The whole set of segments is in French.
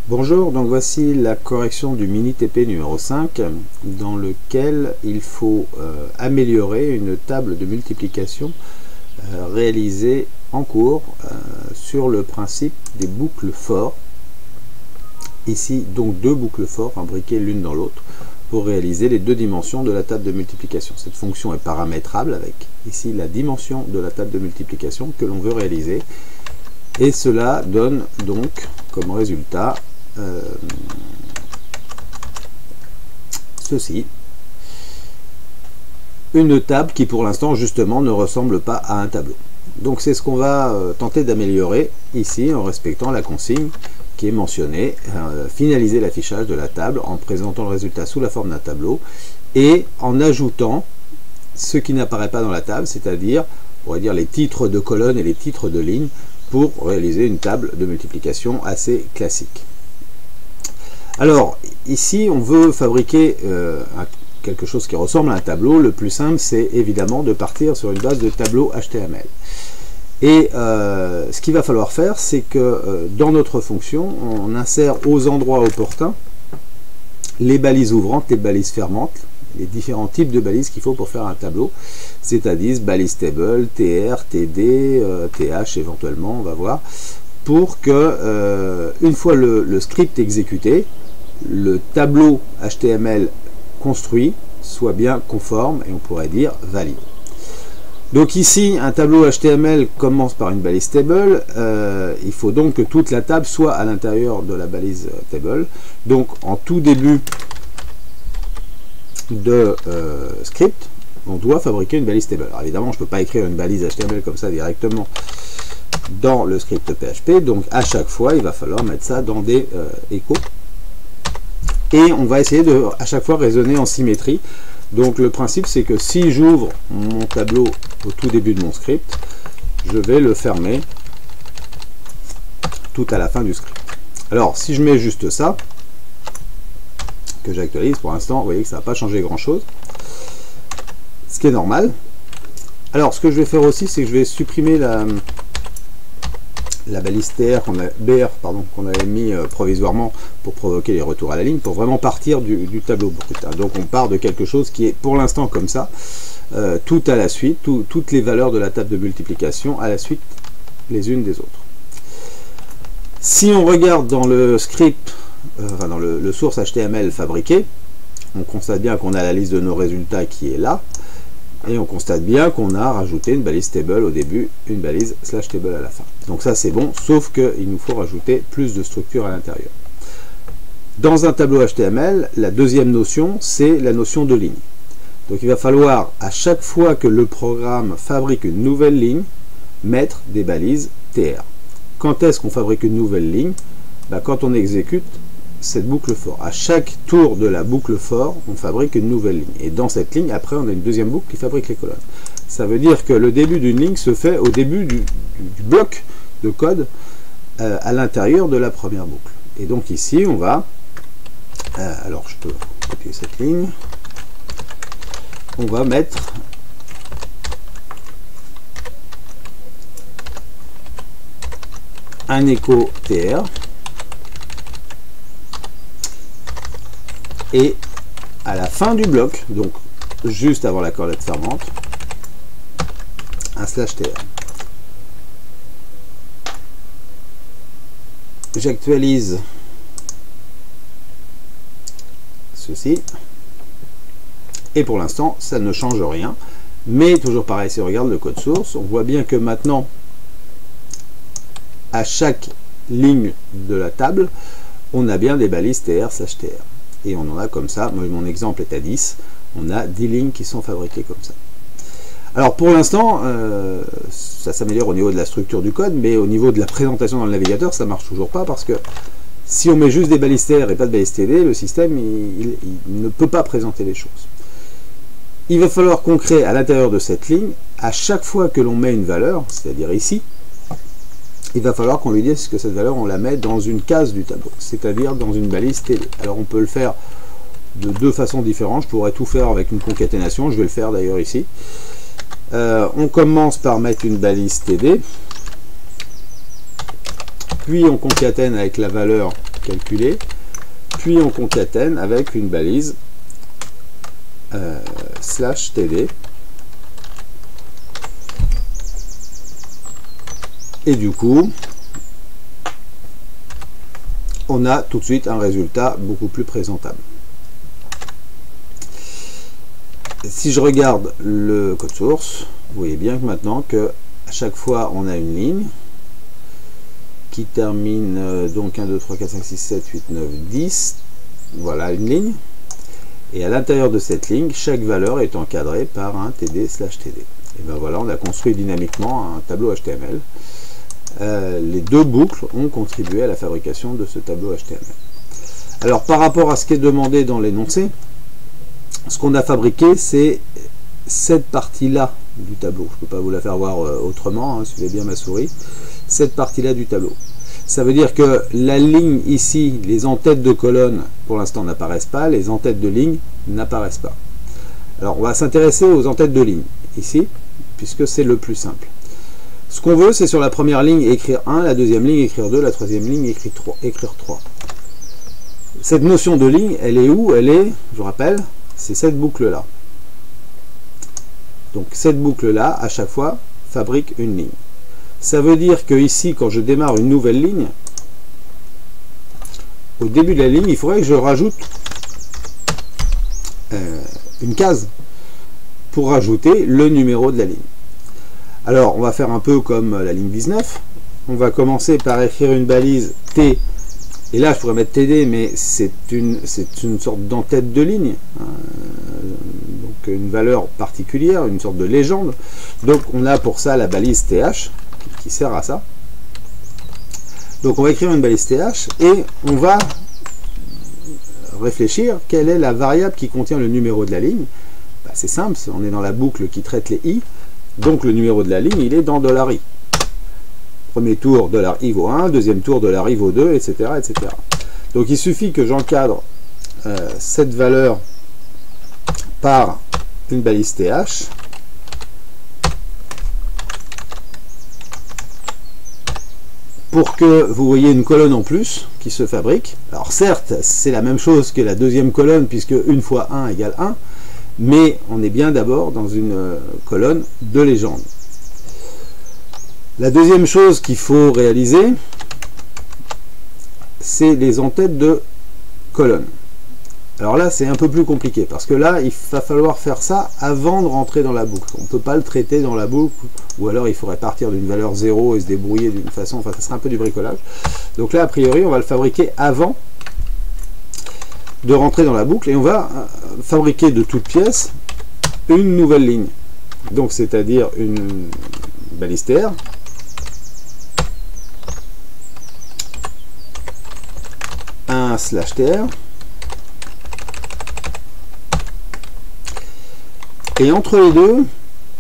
Bonjour, donc voici la correction du mini TP numéro 5 dans lequel il faut améliorer une table de multiplication réalisée en cours sur le principe des boucles for. Ici donc deux boucles for imbriquées l'une dans l'autre pour réaliser les deux dimensions de la table de multiplication. Cette fonction est paramétrable avec ici la dimension de la table de multiplication que l'on veut réaliser, et cela donne donc comme résultat ceci, une table qui pour l'instant justement ne ressemble pas à un tableau. Donc c'est ce qu'on va tenter d'améliorer ici en respectant la consigne qui est mentionnée, finaliser l'affichage de la table en présentant le résultat sous la forme d'un tableau et en ajoutant ce qui n'apparaît pas dans la table, c'est-à-dire on va dire les titres de colonnes et les titres de lignes pour réaliser une table de multiplication assez classique. Alors ici on veut fabriquer quelque chose qui ressemble à un tableau. Le plus simple c'est évidemment de partir sur une base de tableau HTML. Et ce qu'il va falloir faire, c'est que dans notre fonction, on insère aux endroits opportuns les balises ouvrantes, les balises fermantes, les différents types de balises qu'il faut pour faire un tableau, c'est-à-dire balise table, tr, td, th éventuellement, on va voir, pour que une fois le script exécuté, le tableau HTML construit soit bien conforme et on pourrait dire valide. Donc ici, un tableau HTML commence par une balise table. Il faut donc que toute la table soit à l'intérieur de la balise table. Donc en tout début de script, on doit fabriquer une balise table. Alors évidemment, je ne peux pas écrire une balise HTML comme ça directement dans le script PHP. Donc à chaque fois, il va falloir mettre ça dans des échos. Et on va essayer de à chaque fois raisonner en symétrie. Donc le principe c'est que si j'ouvre mon tableau au tout début de mon script, je vais le fermer tout à la fin du script. Alors si je mets juste ça, que j'actualise, pour l'instant vous voyez que ça n'a pas changé grand chose, ce qui est normal. Alors ce que je vais faire aussi, c'est que je vais supprimer la balise TR qu'on avait mis provisoirement pour provoquer les retours à la ligne, pour vraiment partir du tableau brut. Donc on part de quelque chose qui est pour l'instant comme ça, tout à la suite, toutes les valeurs de la table de multiplication à la suite les unes des autres. Si on regarde dans le script, dans le source HTML fabriqué, on constate bien qu'on a la liste de nos résultats qui est là, et on constate bien qu'on a rajouté une balise table au début, une balise slash table à la fin. Donc ça c'est bon, sauf qu'il nous faut rajouter plus de structure à l'intérieur. Dans un tableau HTML, la deuxième notion, c'est la notion de ligne. Donc il va falloir, à chaque fois que le programme fabrique une nouvelle ligne, mettre des balises TR. Quand est-ce qu'on fabrique une nouvelle ligne? Quand on exécute cette boucle for. À chaque tour de la boucle for, on fabrique une nouvelle ligne. Et dans cette ligne, après, on a une deuxième boucle qui fabrique les colonnes. Ça veut dire que le début d'une ligne se fait au début du bloc de code à l'intérieur de la première boucle. Et donc ici, on va... alors, je peux copier cette ligne. On va mettre... un écho TR. Et à la fin du bloc, donc juste avant la cordelette fermante, un slash tr. J'actualise ceci, et pour l'instant ça ne change rien, mais toujours pareil, si on regarde le code source, on voit bien que maintenant à chaque ligne de la table on a bien des balises tr slash tr. Et on en a comme ça, moi, mon exemple est à 10, on a 10 lignes qui sont fabriquées comme ça. Alors pour l'instant, ça s'améliore au niveau de la structure du code, mais au niveau de la présentation dans le navigateur, ça ne marche toujours pas, parce que si on met juste des balises TR et pas de balises TD, le système il ne peut pas présenter les choses. Il va falloir qu'on crée à l'intérieur de cette ligne, à chaque fois que l'on met une valeur, c'est-à-dire ici, il va falloir qu'on lui dise que cette valeur, on la met dans une case du tableau, c'est-à-dire dans une balise TD. Alors on peut le faire de deux façons différentes. Je pourrais tout faire avec une concaténation, je vais le faire d'ailleurs ici. On commence par mettre une balise TD, puis on concatène avec la valeur calculer, puis on concatène avec une balise /td, et du coup on a tout de suite un résultat beaucoup plus présentable. Si je regarde le code source, vous voyez bien que maintenant que à chaque fois on a une ligne qui termine donc 1, 2, 3, 4, 5, 6, 7, 8, 9, 10, voilà une ligne, et à l'intérieur de cette ligne, chaque valeur est encadrée par un td/td. Et bien voilà, on a construit dynamiquement un tableau HTML. Les deux boucles ont contribué à la fabrication de ce tableau HTML. Alors par rapport à ce qui est demandé dans l'énoncé, ce qu'on a fabriqué, c'est cette partie-là du tableau. Je ne peux pas vous la faire voir autrement, hein, suivez bien ma souris. Cette partie-là du tableau. Ça veut dire que la ligne ici, les en-têtes de colonne, pour l'instant n'apparaissent pas, les en-têtes de ligne n'apparaissent pas. Alors on va s'intéresser aux en-têtes de ligne, ici, puisque c'est le plus simple. Ce qu'on veut, c'est sur la première ligne écrire 1, la deuxième ligne écrire 2, la troisième ligne écrire 3. Cette notion de ligne, elle est où? Elle est, je vous rappelle, c'est cette boucle-là. Donc cette boucle-là, à chaque fois, fabrique une ligne. Ça veut dire que ici, quand je démarre une nouvelle ligne, au début de la ligne, il faudrait que je rajoute une case pour rajouter le numéro de la ligne. Alors, on va faire un peu comme la ligne 19. On va commencer par écrire une balise T. Et là, je pourrais mettre TD, mais c'est une sorte d'entête de ligne. Donc, une valeur particulière, une sorte de légende. Donc, on a pour ça la balise TH, qui sert à ça. Donc, on va écrire une balise TH et on va réfléchir quelle est la variable qui contient le numéro de la ligne. Ben, c'est simple, on est dans la boucle qui traite les i. Donc le numéro de la ligne, il est dans $i. Premier tour, $i vaut 1, deuxième tour, $i vaut 2, etc., etc. Donc il suffit que j'encadre cette valeur par une balise TH pour que vous voyez une colonne en plus qui se fabrique. Alors certes, c'est la même chose que la deuxième colonne, puisque 1 fois 1 égale 1, mais on est bien d'abord dans une colonne de légende. La deuxième chose qu'il faut réaliser, c'est les en-têtes de colonne. Alors là, c'est un peu plus compliqué, parce que là, il va falloir faire ça avant de rentrer dans la boucle. On ne peut pas le traiter dans la boucle, ou alors il faudrait partir d'une valeur 0 et se débrouiller d'une façon, enfin ça serait un peu du bricolage. Donc là, a priori, on va le fabriquer avant de rentrer dans la boucle, et on va fabriquer de toutes pièces une nouvelle ligne. Donc c'est-à-dire une balise TR, un /tr, et entre les deux,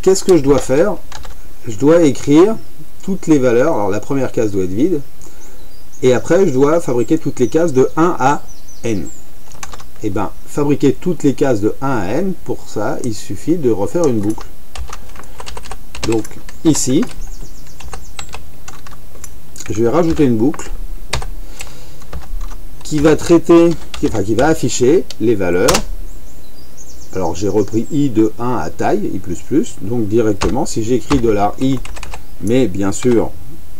qu'est-ce que je dois faire? Je dois écrire toutes les valeurs. Alors la première case doit être vide, et après je dois fabriquer toutes les cases de 1 à n. Et bien, fabriquer toutes les cases de 1 à n, pour ça, il suffit de refaire une boucle. Donc, ici, je vais rajouter une boucle qui va traiter, qui va afficher les valeurs. Alors, j'ai repris i de 1 à taille, i++, donc directement, si j'écris $i, mais bien sûr,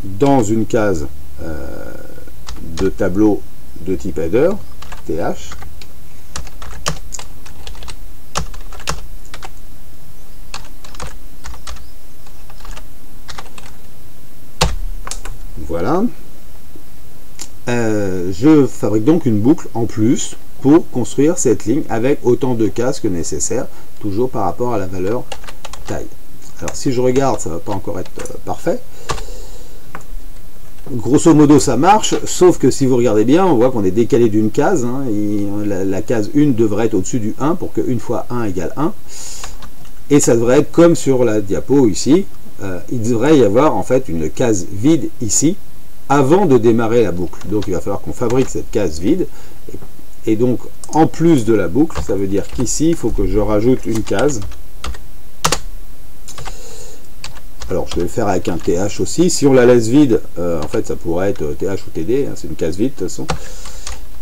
dans une case de tableau de type header, th, voilà. Je fabrique donc une boucle en plus pour construire cette ligne avec autant de cases que nécessaire, toujours par rapport à la valeur taille. Alors si je regarde, ça ne va pas encore être parfait. Grosso modo ça marche, sauf que si vous regardez bien, on voit qu'on est décalé d'une case, hein, et la case 1 devrait être au-dessus du 1 pour que 1 fois 1 égale 1. Et ça devrait être comme sur la diapo ici, il devrait y avoir en fait une case vide ici, avant de démarrer la boucle. Donc il va falloir qu'on fabrique cette case vide, et donc en plus de la boucle, ça veut dire qu'ici il faut que je rajoute une case Alors je vais le faire avec un TH aussi. Si on la laisse vide, en fait ça pourrait être TH ou TD, hein, c'est une case vide de toute façon.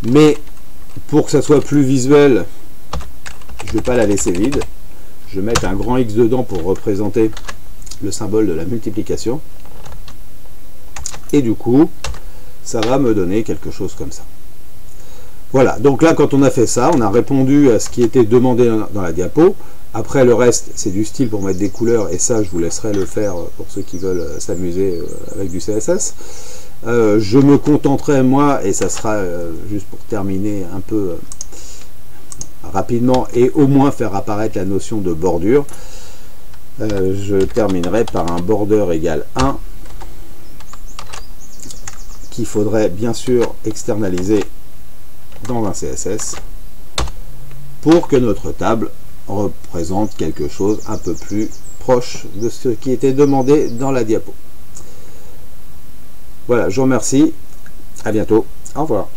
Mais pour que ça soit plus visuel, je ne vais pas la laisser vide. Je vais mettre un grand X dedans pour représenter le symbole de la multiplication. Et du coup, ça va me donner quelque chose comme ça. Voilà, donc là quand on a fait ça, on a répondu à ce qui était demandé dans la diapo. Après le reste, c'est du style pour mettre des couleurs, et ça je vous laisserai le faire pour ceux qui veulent s'amuser avec du CSS. Je me contenterai moi, et ça sera juste pour terminer un peu rapidement, et au moins faire apparaître la notion de bordure. Je terminerai par un border égale 1, qu'il faudrait bien sûr externaliser dans un CSS pour que notre table représente quelque chose un peu plus proche de ce qui était demandé dans la diapo. Voilà, je vous remercie, à bientôt, au revoir.